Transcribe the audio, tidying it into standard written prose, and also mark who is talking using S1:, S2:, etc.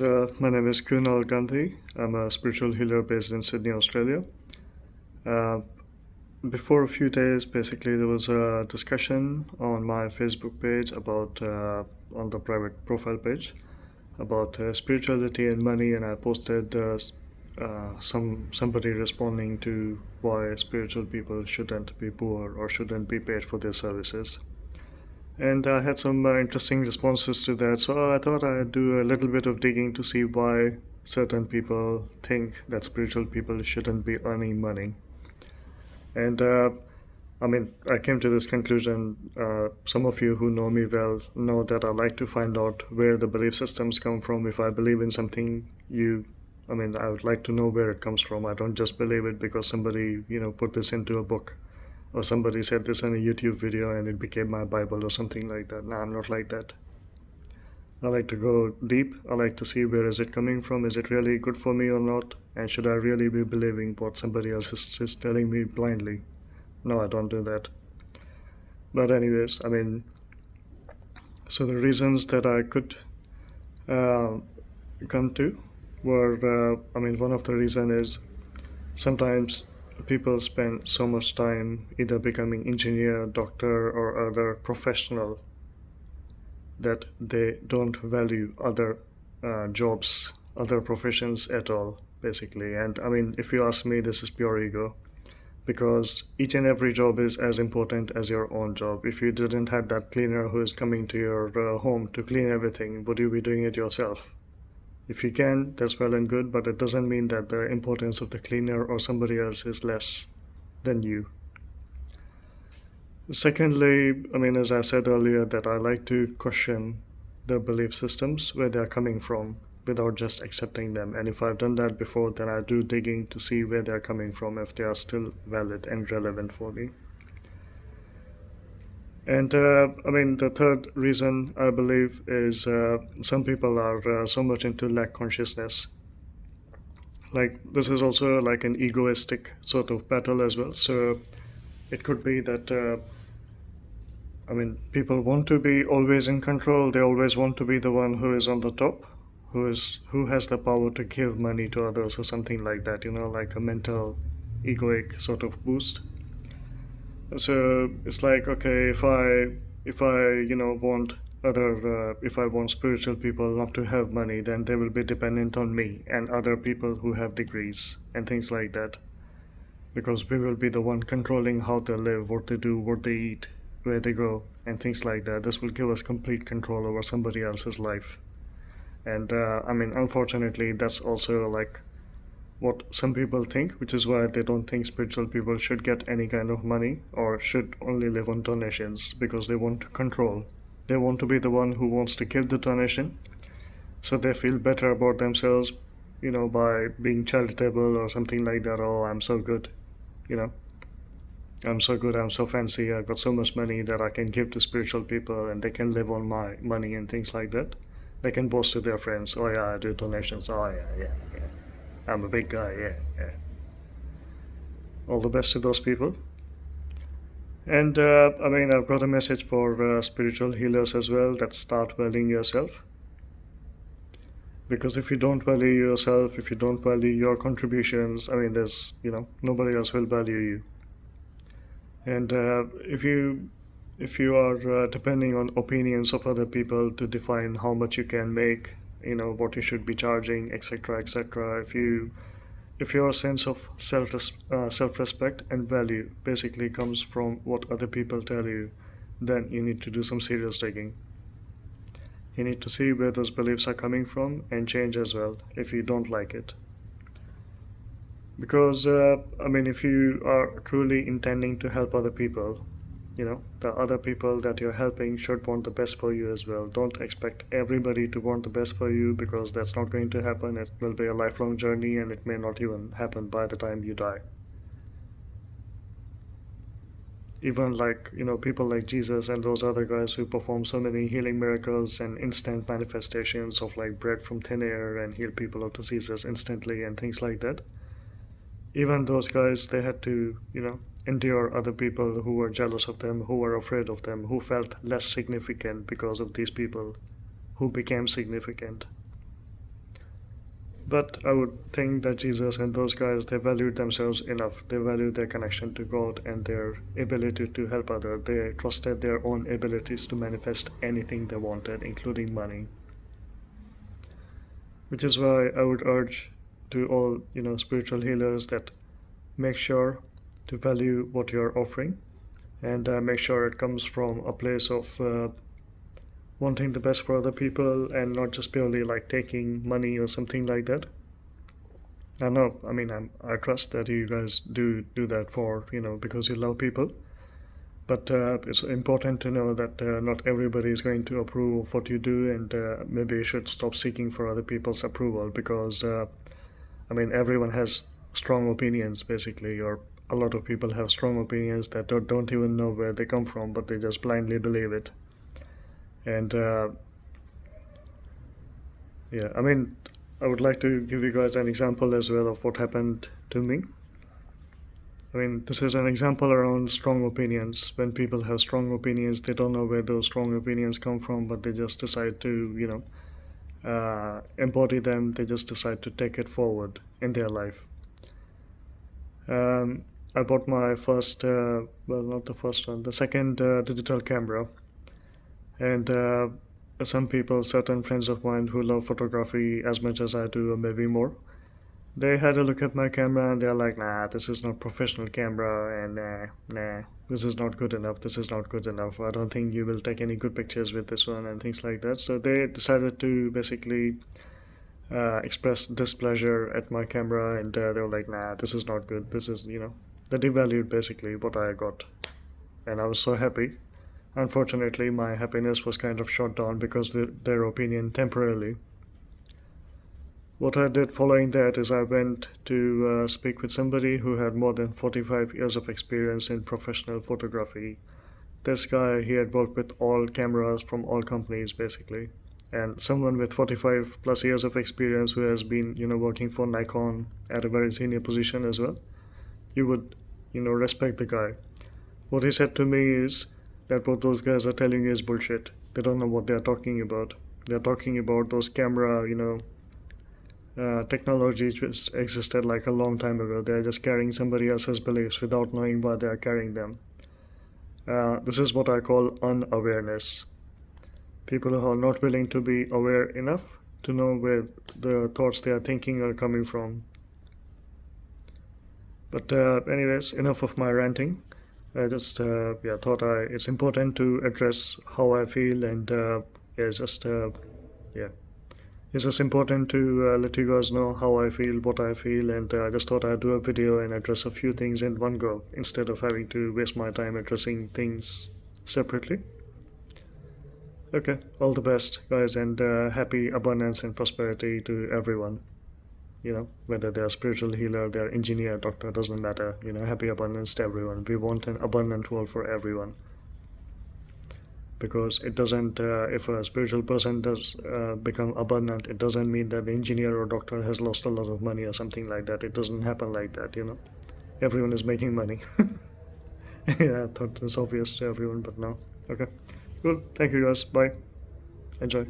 S1: My name is Kunal Gandhi. I'm a spiritual healer based in Sydney, Australia. Uh, Before a few days, basically, there was a discussion on my Facebook page on the private profile page, about spirituality and money, and I posted somebody responding to why spiritual people shouldn't be poor or shouldn't be paid for their services. And I had some interesting responses to that, so I thought I'd do a little bit of digging to see why certain people think that spiritual people shouldn't be earning money. And I came to this conclusion. Some of you who know me well know that I like to find out where the belief systems come from. If I believe in something, I would like to know where it comes from. I don't just believe it because somebody, put this into a book, or somebody said this in a YouTube video and it became my Bible or something like that. No, I'm not like that. I like to go deep. I like to see where is it coming from. Is it really good for me or not? And should I really be believing what somebody else is telling me blindly? No, I don't do that. But anyways, so the reasons that I could uh, come to were, one of the reason is sometimes people spend so much time either becoming engineer, doctor, or other professional that they don't value other jobs, other professions at all, basically. And if you ask me, this is pure ego because each and every job is as important as your own job. If you didn't have that cleaner who is coming to your home to clean everything, would you be doing it yourself? If you can, that's well and good, but it doesn't mean that the importance of the cleaner or somebody else is less than you. Secondly, as I said earlier, that I like to question the belief systems, where they're coming from, without just accepting them. And if I've done that before, then I do digging to see where they're coming from, if they are still valid and relevant for me. And the third reason I believe is some people are so much into lack consciousness. Like, this is also like an egoistic sort of battle as well. So it could be that people want to be always in control. They always want to be the one who is on the top, who has the power to give money to others or something like that. Like a mental, egoic sort of boost. So it's like, okay, if I want if I want spiritual people not to have money, then they will be dependent on me and other people who have degrees and things like that, because we will be the one controlling how they live, what they do, what they eat, where they go, and things like that. This will give us complete control over somebody else's life. And unfortunately, that's also like what some people think, which is why they don't think spiritual people should get any kind of money or should only live on donations, because they want to control. They want to be the one who wants to give the donation, so they feel better about themselves, by being charitable or something like that. Oh, I'm so good, you know. I'm so good, I'm so fancy, I've got so much money that I can give to spiritual people and they can live on my money and things like that. They can boast to their friends, oh yeah, I do donations, oh yeah, yeah, yeah. I'm a big guy, yeah, yeah. All the best to those people. And I've got a message for spiritual healers as well, that start valuing yourself. Because if you don't value yourself, if you don't value your contributions, there's, nobody else will value you. And if you are depending on opinions of other people to define how much you can make, what you should be charging, etc., etc. If your sense of self-respect and value basically comes from what other people tell you, then you need to do some serious digging. You need to see where those beliefs are coming from and change as well if you don't like it. Because if you are truly intending to help other people, the other people that you're helping should want the best for you as well. Don't expect everybody to want the best for you, because that's not going to happen. It will be a lifelong journey and it may not even happen by the time you die. Even like, people like Jesus and those other guys who perform so many healing miracles and instant manifestations of like bread from thin air and heal people of diseases instantly and things like that. Even those guys, they had to, endure other people who were jealous of them, who were afraid of them, who felt less significant because of these people who became significant. But I would think that Jesus and those guys, they valued themselves enough. They valued their connection to God and their ability to help others. They trusted their own abilities to manifest anything they wanted, including money. Which is why I would urge to all, spiritual healers that make sure to value what you're offering, and make sure it comes from a place of wanting the best for other people and not just purely like taking money or something like that. I know, I mean, I trust that you guys do that for, because you love people. But it's important to know that not everybody is going to approve of what you do, and maybe you should stop seeking for other people's approval because, I mean, everyone has strong opinions basically, or a lot of people have strong opinions that don't even know where they come from, but they just blindly believe it. And yeah, I mean, I would like to give you guys an example as well of what happened to me. I mean, this is an example around strong opinions. When people have strong opinions, they don't know where those strong opinions come from, but they just decide to, embody them. They just decide to take it forward in their life. I bought my first, well, not the first one, the second digital camera. And some people, certain friends of mine who love photography as much as I do, or maybe more, they had a look at my camera and they're like, nah, this is not professional camera, and nah, this is not good enough, this is not good enough. I don't think you will take any good pictures with this one, and things like that. So they decided to basically express displeasure at my camera, and they were like, nah, this is not good. This is, they devalued basically what I got. And I was so happy. Unfortunately, my happiness was kind of shot down because of their opinion temporarily. What I did following that is I went to speak with somebody who had more than 45 years of experience in professional photography. This guy, he had worked with all cameras from all companies basically. And someone with 45 plus years of experience who has been, working for Nikon at a very senior position as well, you would, respect the guy. What he said to me is that what those guys are telling you is bullshit. They don't know what they're talking about. They're talking about those camera, technologies which existed like a long time ago. They're just carrying somebody else's beliefs without knowing why they are carrying them. This is what I call unawareness. People who are not willing to be aware enough to know where the thoughts they are thinking are coming from. But anyways, enough of my ranting. I just thought it's important to address how I feel, and it's just it's just important to let you guys know how I feel, what I feel, and I just thought I'd do a video and address a few things in one go instead of having to waste my time addressing things separately. Okay, all the best, guys, and happy abundance and prosperity to everyone. Whether they're a spiritual healer, they're engineer, doctor, doesn't matter. Happy abundance to everyone. We want an abundant world for everyone. Because it doesn't, if a spiritual person does become abundant, it doesn't mean that the engineer or doctor has lost a lot of money or something like that. It doesn't happen like that, Everyone is making money. Yeah, I thought it's obvious to everyone, but no. Okay, cool. Thank you guys. Bye. Enjoy.